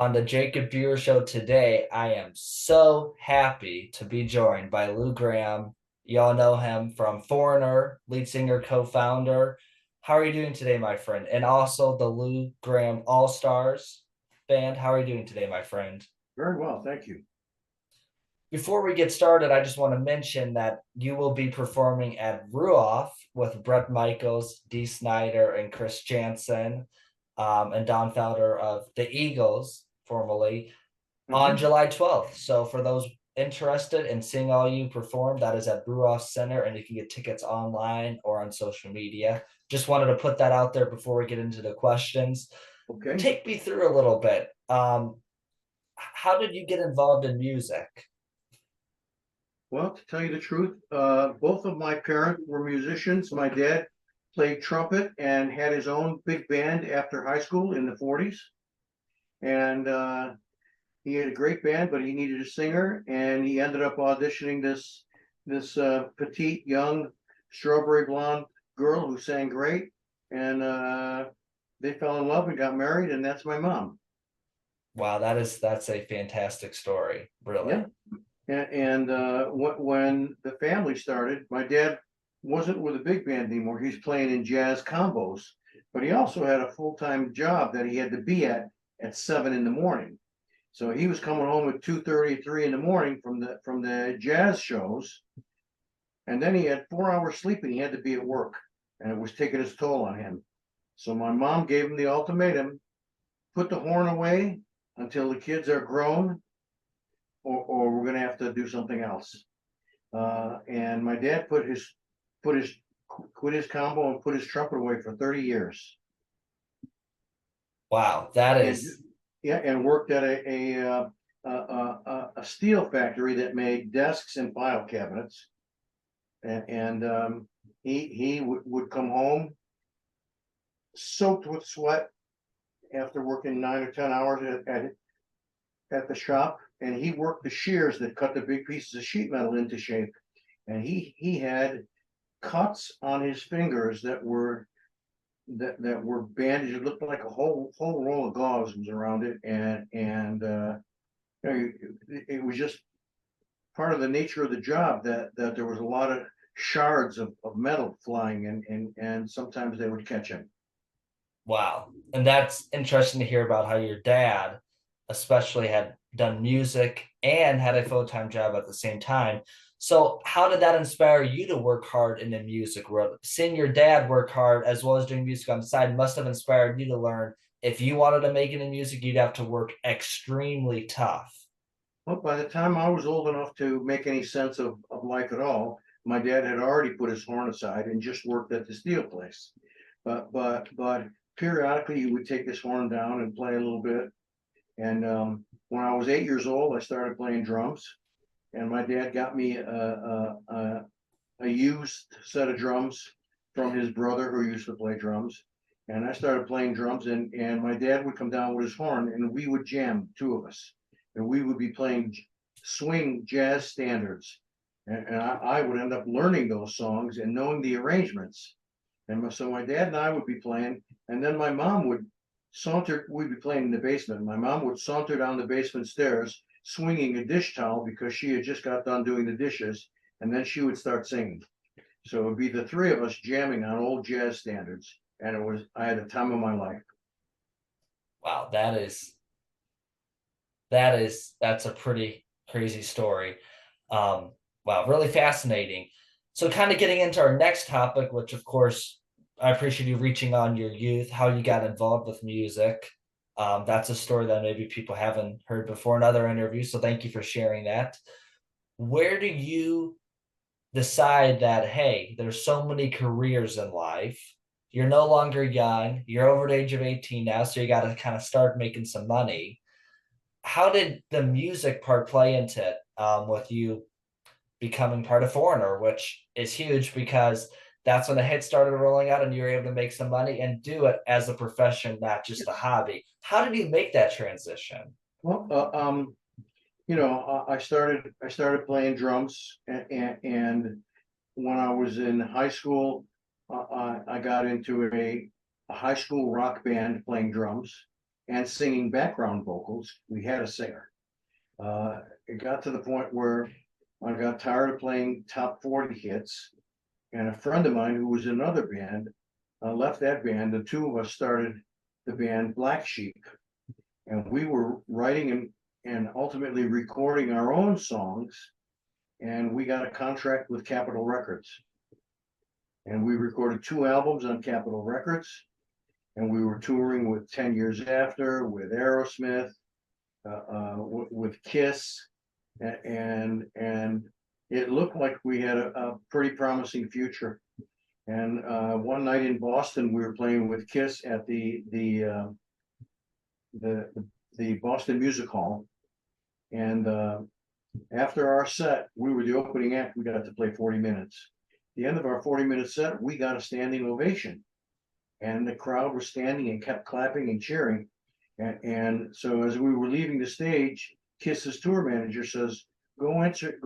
On the Jacob Buer Show today, I am so happy to be joined by Lou Gramm. Y'all know him from Foreigner, lead singer, co-founder. How are you doing today, my friend? And also the Lou Gramm All Stars band. How are you doing today, my friend? Very well, thank you. Before we get started, I just want to mention that you will be performing at Ruoff with Bret Michaels, Dee Snider, and Chris Jansen, and Don Felder of the Eagles, formerly, on Mhm. July 12th. So for those interested in seeing all you perform, that is at Ruoff Center, and you can get tickets online or on social media. Just wanted to put that out there before we get into the questions. Okay. Take me through a little bit. How did you get involved in music? Well, to tell you the truth, both of my parents were musicians. My dad played trumpet and had his own big band after high school in the 40s. And he had a great band, but he needed a singer, and he ended up auditioning this petite, young, strawberry blonde girl who sang great. And they fell in love and got married, and that's my mom. Wow, that's a fantastic story, Yeah. really. And when the family started, my dad wasn't with a big band anymore. He's playing in jazz combos, but he also had a full-time job that he had to be at 7 in the morning. So he was coming home at 2:30, 3 in the morning from the jazz shows, and then he had 4 hours sleep and he had to be at work, and it was taking its toll on him. So my mom gave him the ultimatum: put the horn away until the kids are grown, or we're going to have to do something else. And my dad put his quit his combo and put his trumpet away for 30 years, Wow, that and is yeah, and worked at a steel factory that made desks and file cabinets. And he would come home soaked with sweat after working 9 or 10 hours at the shop, and he worked the shears that cut the big pieces of sheet metal into shape. And he had cuts on his fingers that were bandaged. It looked like a whole roll of gauze was around it, and you know, it was just part of the nature of the job that there was a lot of shards of metal flying, and sometimes they would catch him. wow. And that's interesting to hear about how your dad, especially, had done music and had a full-time job at the same time. So, how did that inspire you to work hard in the music world? Seeing your dad work hard as well as doing music on the side must have inspired you to learn if you wanted to make it in music, you'd have to work extremely tough. Well, by the time I was old enough to make any sense of life at all, my dad had already put his horn aside and just worked at the steel place. But periodically he would take his horn down and play a little bit. And when I was 8 years old, I started playing drums. And my dad got me a used set of drums from his brother who used to play drums. And I started playing drums, and my dad would come down with his horn, and we would jam, two of us, and we would be playing swing jazz standards. And I would end up learning those songs and knowing the arrangements. And so my dad and I would be playing, and then my mom would saunter. We'd be playing in the basement. My mom would saunter down the basement stairs, swinging a dish towel because she had just got done doing the dishes, and then she would start singing. So it would be the three of us jamming on old jazz standards, and I had the time of my life. Wow, that's a pretty crazy story. Um, wow, really fascinating. So, kind of getting into our next topic, which of course I appreciate you reaching on your youth, how you got involved with music. That's a story that maybe people haven't heard before in other interviews. So, thank you for sharing that. Where do you decide that, hey, there's so many careers in life? You're no longer young, you're over the age of 18 now, so you got to kind of start making some money. How did the music part play into it, with you becoming part of Foreigner, which is huge because that's when the hits started rolling out and you were able to make some money and do it as a profession, not just a Yes. hobby. How did you make that transition? Well, I started playing drums, and when I was in high school, I got into a high school rock band playing drums. and singing background vocals. We had a singer. It got to the point where I got tired of playing top 40 hits, and a friend of mine who was in another band left that band. The two of us started the band Black Sheep, and we were writing and ultimately recording our own songs, and we got a contract with Capitol Records. And we recorded 2 albums on Capitol Records, and we were touring with 10 Years After, with Aerosmith, with Kiss, and it looked like we had a pretty promising future. And one night in Boston, we were playing with Kiss at the Boston Music Hall, and after our set, we were the opening act. We got to play 40 minutes. At the end of our 40-minute set, we got a standing ovation, and the crowd was standing and kept clapping and cheering. And so as we were leaving the stage, Kiss's tour manager says, "Go answer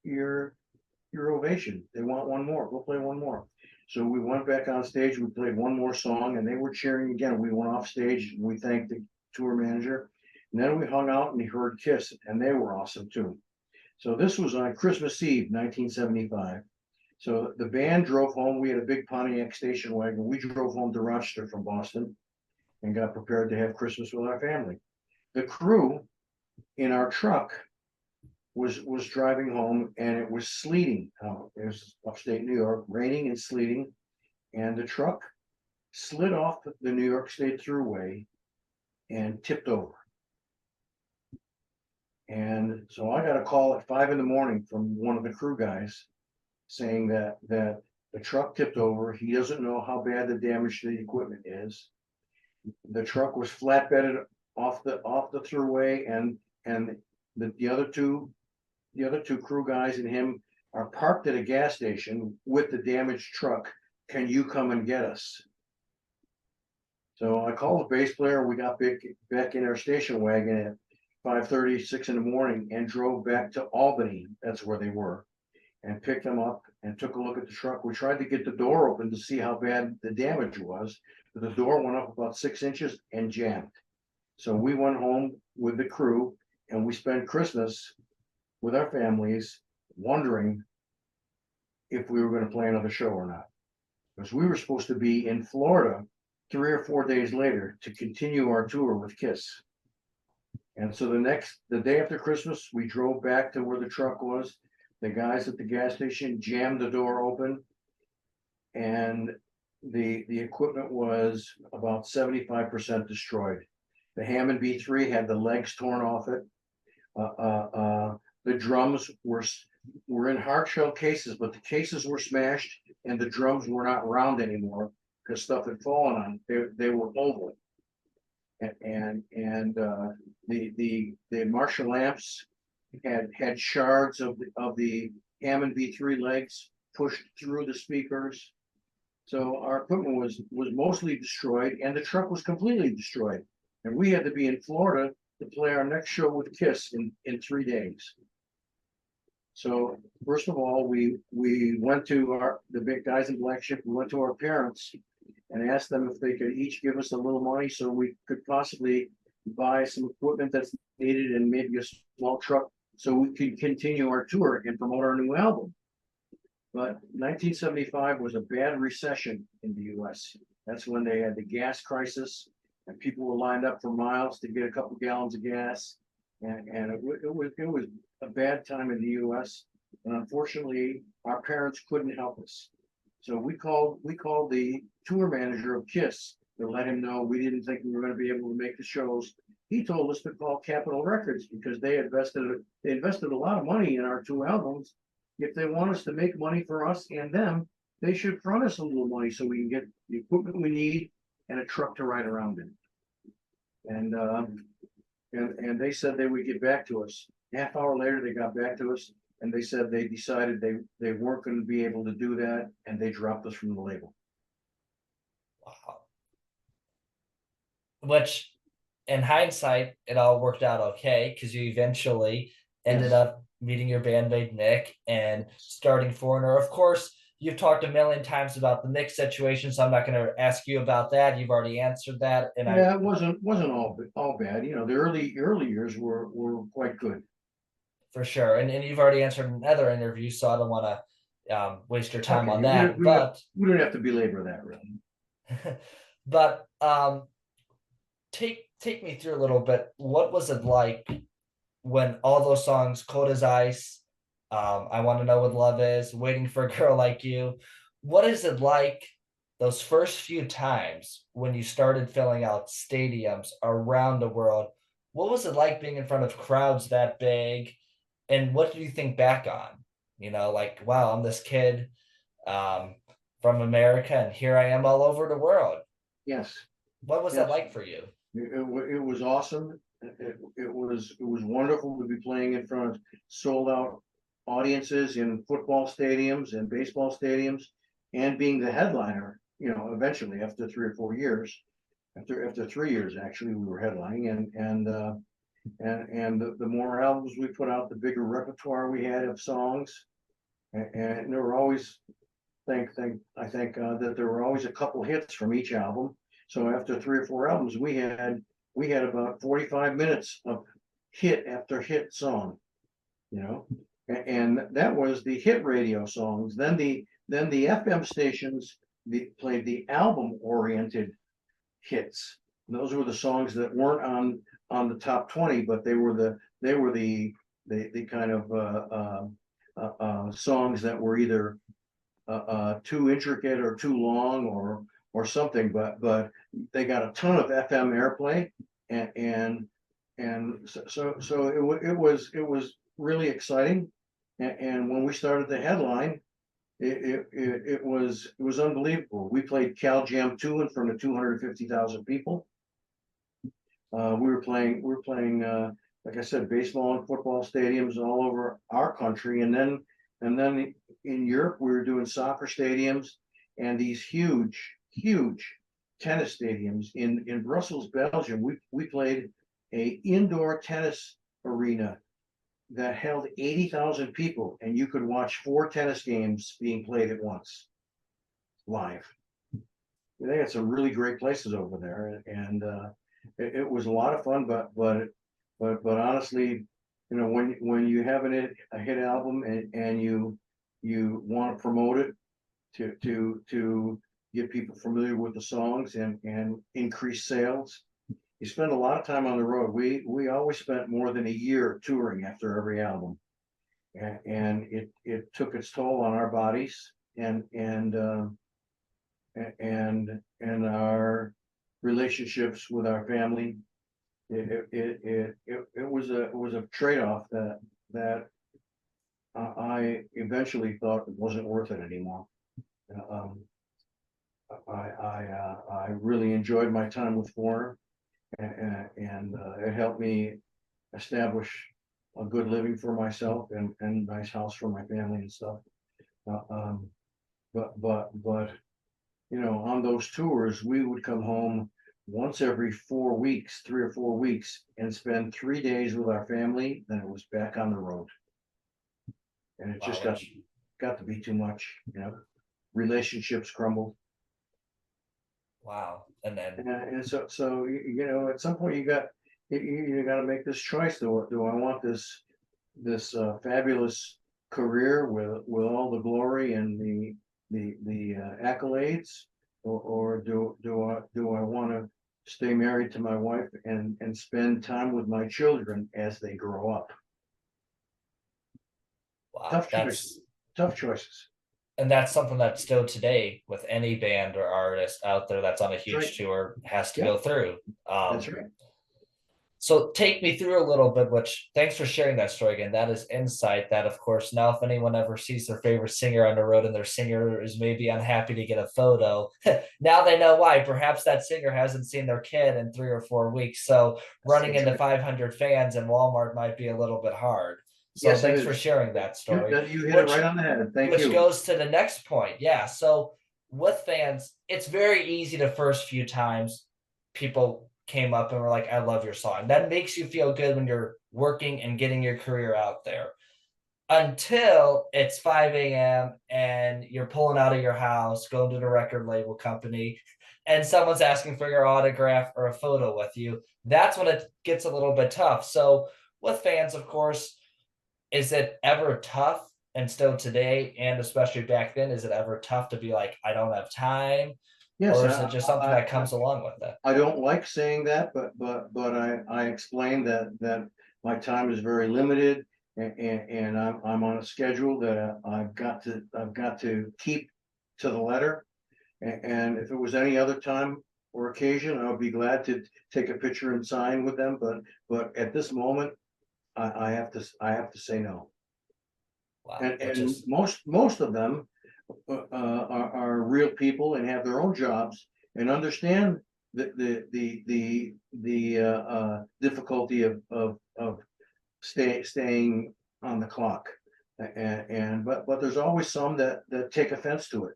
your ovation. They want one more. Go play one more." So we went back on stage. We played one more song, and they were cheering again. We went off stage. We thanked the tour manager, and then we hung out and we heard Kiss, and they were awesome too. So this was on Christmas Eve, 1975. So the band drove home. We had a big Pontiac station wagon. We drove home to Rochester from Boston and got prepared to have Christmas with our family. The crew in our truck was driving home, and it was sleeting. It was upstate New York, raining and sleeting, and the truck slid off the New York State Thruway and tipped over. And so I got a call at 5 a.m. from one of the crew guys saying that the truck tipped over. He doesn't know how bad the damage to the equipment is. The truck was flatbedded off the thruway, and the other two crew guys and him are parked at a gas station with the damaged truck. Can you come and get us? So I called the bass player. We got back in our station wagon at 5:30, 6 a.m. and drove back to Albany. That's where they were, and picked them up and took a look at the truck. We tried to get the door open to see how bad the damage was, but the door went up about 6 inches and jammed. So we went home with the crew, and we spent Christmas with our families wondering if we were going to play another show or not, because we were supposed to be in Florida 3 or 4 days later to continue our tour with Kiss. And so the day after Christmas, we drove back to where the truck was. The guys at the gas station jammed the door open, and the equipment was about 75% destroyed. The Hammond B3 had the legs torn off it. The drums were in hard shell cases, but the cases were smashed, and the drums were not round anymore because stuff had fallen on. They were oval, and the Marshall amps had shards of the Hammond B3 legs pushed through the speakers. So our equipment was mostly destroyed, and the truck was completely destroyed. And we had to be in Florida to play our next show with Kiss in 3 days. So first of all, we went to the big guys in Black Sheep. We went to our parents and asked them if they could each give us a little money so we could possibly buy some equipment that's needed and maybe a small truck so we could continue our tour and promote our new album. But 1975 was a bad recession in the US. That's when they had the gas crisis, and people were lined up for miles to get a couple gallons of gas. And it was a bad time in the US. And unfortunately, our parents couldn't help us. So we called the tour manager of Kiss to let him know we didn't think we were going to be able to make the shows. He told us to call Capitol Records because they invested a lot of money in our 2 albums. If they want us to make money for us and them, they should front us a little money so we can get the equipment we need and a truck to ride around in. And they said they would get back to us. Half hour later, they got back to us, and they said they decided they weren't going to be able to do that, and they dropped us from the label. Wow. Which, in hindsight, it all worked out okay because you eventually ended Yes. up meeting your bandmate Nick and starting Foreigner. Of course, you've talked a million times about the Knicks situation, so I'm not going to ask you about that. You've already answered that, and I Yeah, it wasn't all bad. You know, the early years were quite good. for sure, and you've already answered another interview, so I don't want to waste your time on Okay, that. But we don't have to belabor that really. but take me through a little bit. What was it like when all those songs, Cold as Ice, I Want to Know What Love Is, Waiting for a Girl Like You, what is it like those first few times when you started filling out stadiums around the world? What was it like being in front of crowds that big? And what do you think back on? You know, like, wow, I'm this kid um, from America, and here I am all over the world. Yes, What was that yes. like for you? It was awesome. It was wonderful to be playing in front of sold out audiences in football stadiums and baseball stadiums, and being the headliner. You know, eventually after 3 or 4 years, after 3 years actually, we were headlining, and the more albums we put out, the bigger repertoire we had of songs, and there were always I think that there were always a couple hits from each album. So after 3 or 4 albums, we had about 45 minutes of hit after hit song, you know, and that was the hit radio songs. Then the FM stations played the album oriented hits. And those were the songs that weren't on the top 20, but they were the kind of songs that were either too intricate or too long or something, but they got a ton of FM airplay, and so it was really exciting. And when we started the headline, it was unbelievable. We played Cal Jam 2 in front of 250,000 people. We were playing like I said, baseball and football stadiums all over our country, and then in Europe we were doing soccer stadiums and these huge tennis stadiums. In Brussels, Belgium, we played a indoor tennis arena that held 80,000 people, and you could watch 4 tennis games being played at once live. They had some really great places over there, and it was a lot of fun. But honestly, you know, when you have a hit album, and you want to promote it to get people familiar with the songs and increase sales, you spend a lot of time on the road. We always spent more than a year touring after every album, and it took its toll on our bodies and our relationships with our family. It was a trade-off that I eventually thought it wasn't worth it anymore. Um, I really enjoyed my time with Foreigner, and it helped me establish a good living for myself and nice house for my family and stuff. Uh, um, but you know, on those tours, we would come home once every 4 weeks, 3 or 4 weeks, and spend 3 days with our family. Then it was back on the road, and it Wow, just got to be too much. You know, relationships crumbled, wow. And then and so you know, at some point you got to make this choice. Do I want this fabulous career with all the glory and the accolades, or do I want to stay married to my wife and spend time with my children as they grow up? wow, Tough choices. Tough choices. and that's something that still today with any band or artist out there that's on a That's right. huge tour has to go Yep, through. that's right. So take me through a little bit, which thanks for sharing that story again. That is insight that, of course, now if anyone ever sees their favorite singer on the road and their singer is maybe unhappy to get a photo, now they know why. Perhaps that singer hasn't seen their kid in 3 or 4 weeks. So running That's into right. 500 fans in Walmart might be a little bit hard. So Yes, it thanks for is. sharing that story, You hit it which right on the head. Thank which you. goes to the next point. Yeah. So with fans, it's very easy the first few times people came up and were like, I love your song. That makes you feel good when you're working and getting your career out there. until it's 5 a.m. and you're pulling out of your house, going to the record label company, and someone's asking for your autograph or a photo with you. That's when it gets a little bit tough. So, with fans, of course, is it ever tough? And still today, and especially back then, is it ever tough to be like, I don't have time? Yes, Or is it just something that comes along with it? I don't like saying that, but I explained that my time is very limited, and I'm on a schedule that I've got to keep to the letter. And if it was any other time or occasion, I would be glad to take a picture and sign with them, but at this moment, I have to say no. Wow, which And is most of them are real people and have their own jobs and understand the difficulty of staying on the clock. And but there's always some that take offense to it.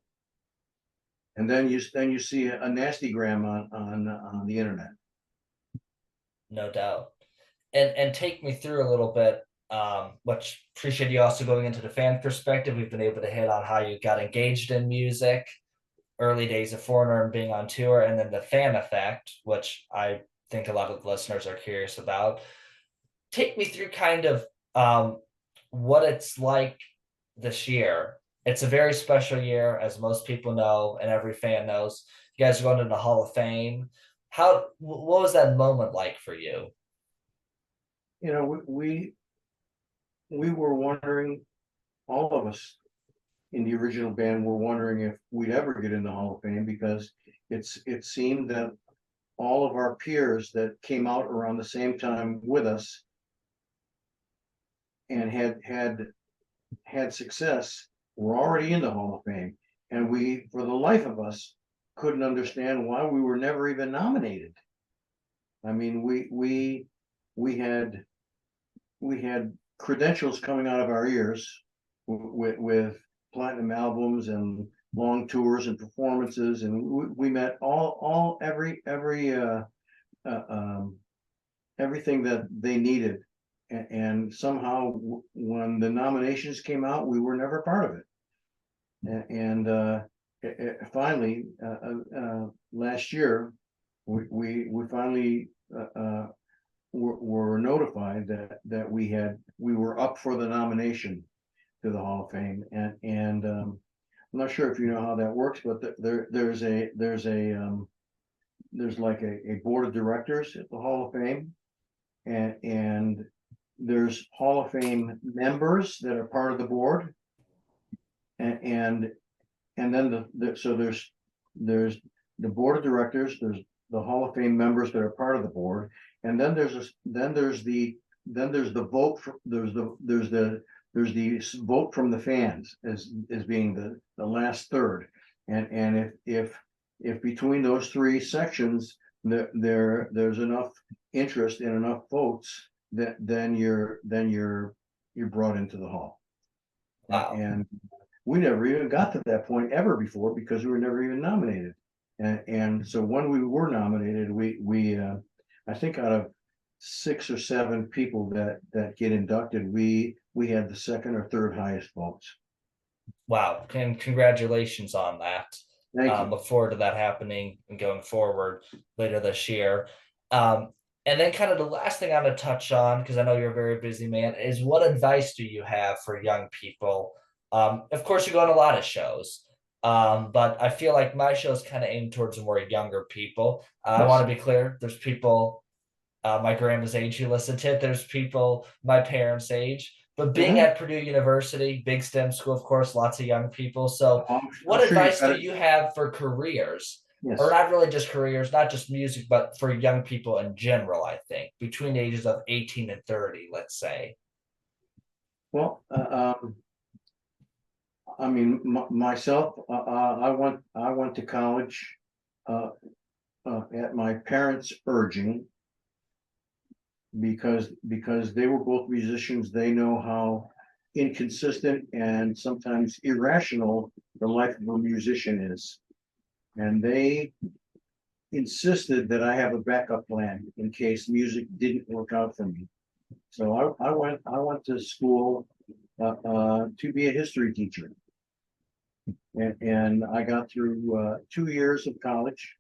And then you see a nasty gram on the internet. no doubt. And take me through a little bit, which appreciate you also going into the fan perspective. We've been able to hit on how you got engaged in music, early days of Foreigner and being on tour, and then the fan effect, which I think a lot of the listeners are curious about. Take me through kind of what it's like this year. It's a very special year, as most people know, and every fan knows. You guys are going to the Hall of Fame. What was that moment like for you? You know, we were wondering, all of us in the original band were wondering if we'd ever get in the Hall of Fame, because it seemed that all of our peers that came out around the same time with us and had success were already in the Hall of Fame. And we, for the life of us, couldn't understand why we were never even nominated. I mean, we had credentials coming out of our ears with platinum albums and long tours and performances, and we met everything that they needed, and somehow when the nominations came out, we were never part of it. And finally, last year, we finally were notified that we were up for the nomination to the Hall of Fame. And I'm not sure if you know how that works, but there's like a board of directors at the Hall of Fame, and there's Hall of Fame members that are part of the board, and then so there's the board of directors, there's the Hall of Fame members that are part of the board, and then there's the vote for, there's the vote from the fans as being the last third, and if between those three sections there's enough interest and enough votes, that then you're brought into the hall. Wow. And we never even got to that point ever before, because we were never even nominated. And so when we were nominated, we I think out of 6 or 7 people that get inducted, we had the second or third highest votes. Wow. And congratulations on that. Thank you. Look forward to that happening and going forward later this year. Um, and then kind of the last thing I'm going to touch on, because I know you're a very busy man, is what advice do you have for young people? Of course, you go on a lot of shows, but I feel like my show is kind of aimed towards more younger people. I Yes. want to be clear. There's people my grandma's age who listen to it. There's people my parents' age. But being Mhm. at Purdue University, big STEM school, of course, lots of young people. So, I'm what sure you've advice got do it. you have for careers? Or Yes. not really just careers, not just music, but for young people in general, I think, between the ages of 18 and 30, let's say. Well, I mean, myself, I went to college uh, at my parents' urging, because they were both musicians. They know how inconsistent and sometimes irrational the life of a musician is, and they insisted that I have a backup plan in case music didn't work out for me. So I went to school to be a history teacher. And I got through 2 years of college.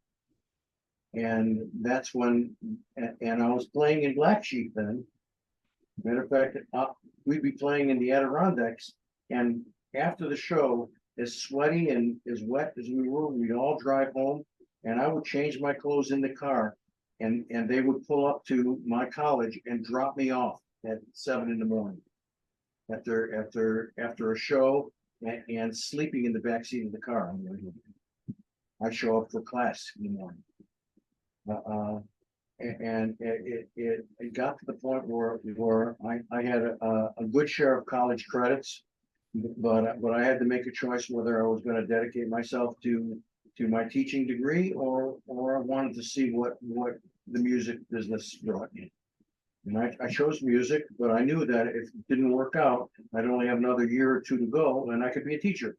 And that's when, and I was playing in Black Sheep then. Matter of fact, we'd be playing in the Adirondacks. And after the show, as sweaty and as wet as we were, we'd all drive home. And I would change my clothes in the car. And they would pull up to my college and drop me off at 7 in the morning. After a show and sleeping in the backseat of the car. I show up for class in the morning. And it got to the point where I had a good share of college credits, but I had to make a choice whether I was going to dedicate myself to my teaching degree or I wanted to see what the music business brought me. And I chose music, but I knew that if it didn't work out, I'd only have another year or two to go, and I could be a teacher.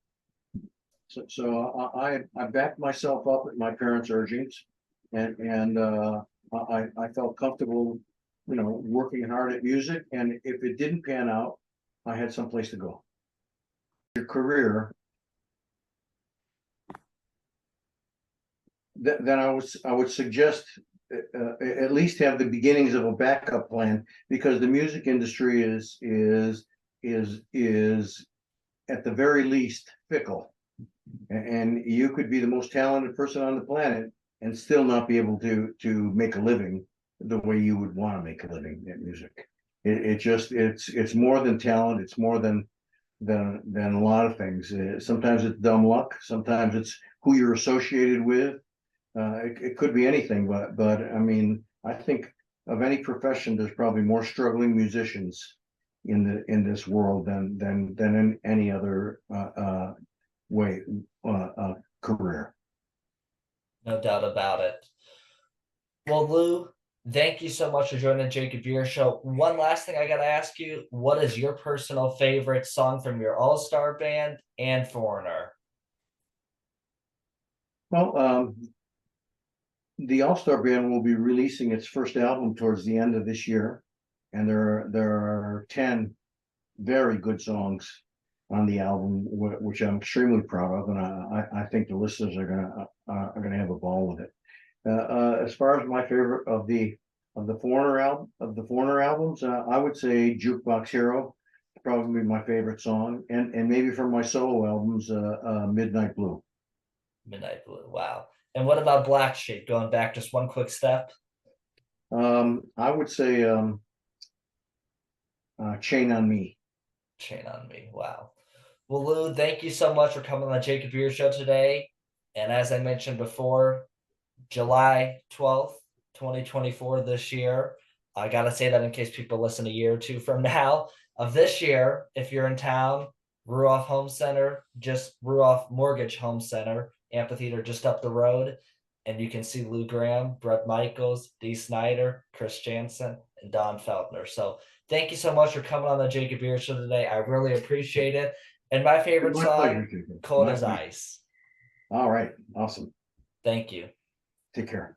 So I backed myself up at my parents' urgings, and I felt comfortable, working hard at music. And if it didn't pan out, I had someplace to go. Your career, then I would suggest at least have the beginnings of a backup plan, because the music industry is at the very least fickle, and you could be the most talented person on the planet and still not be able to make a living the way you would want to make a living at music. It's more than talent. It's more than a lot of things. Sometimes it's dumb luck. Sometimes it's who you're associated with. It could be anything, but I mean, I think of any profession, there's probably more struggling musicians in this world than in any other career. No doubt about it. Well, Lou, thank you so much for joining the Jacob Beer Show. One last thing I got to ask you: what is your personal favorite song from your All-Star band and Foreigner? Well, the All-Star Band will be releasing its first album towards the end of this year, and there are 10 very good songs on the album, which I'm extremely proud of, and I think the listeners are gonna have a ball with it. As far as my favorite of the Foreigner albums, I would say "Jukebox Hero," probably my favorite song, and maybe from my solo albums, "Midnight Blue." Midnight Blue. Wow. And what about Black Sheep? Going back just one quick step. I would say "Chain on Me." Chain on Me. Wow. Well, Lou, thank you so much for coming on the Jacob Beer Show today. And as I mentioned before, July 12th, 2024, this year. I got to say that in case people listen a year or two from now of this year. If you're in town, Ruoff Home Center, just Ruoff Mortgage Home Center, amphitheater just up the road. And you can see Lou Gramm, Brett Michaels, Dee Snider, Chris Jansen, and Don Feltner. So thank you so much for coming on the Jacob Beer Show today. I really appreciate it. And my favorite song, Cold as Ice. All right. Awesome. Thank you. Take care.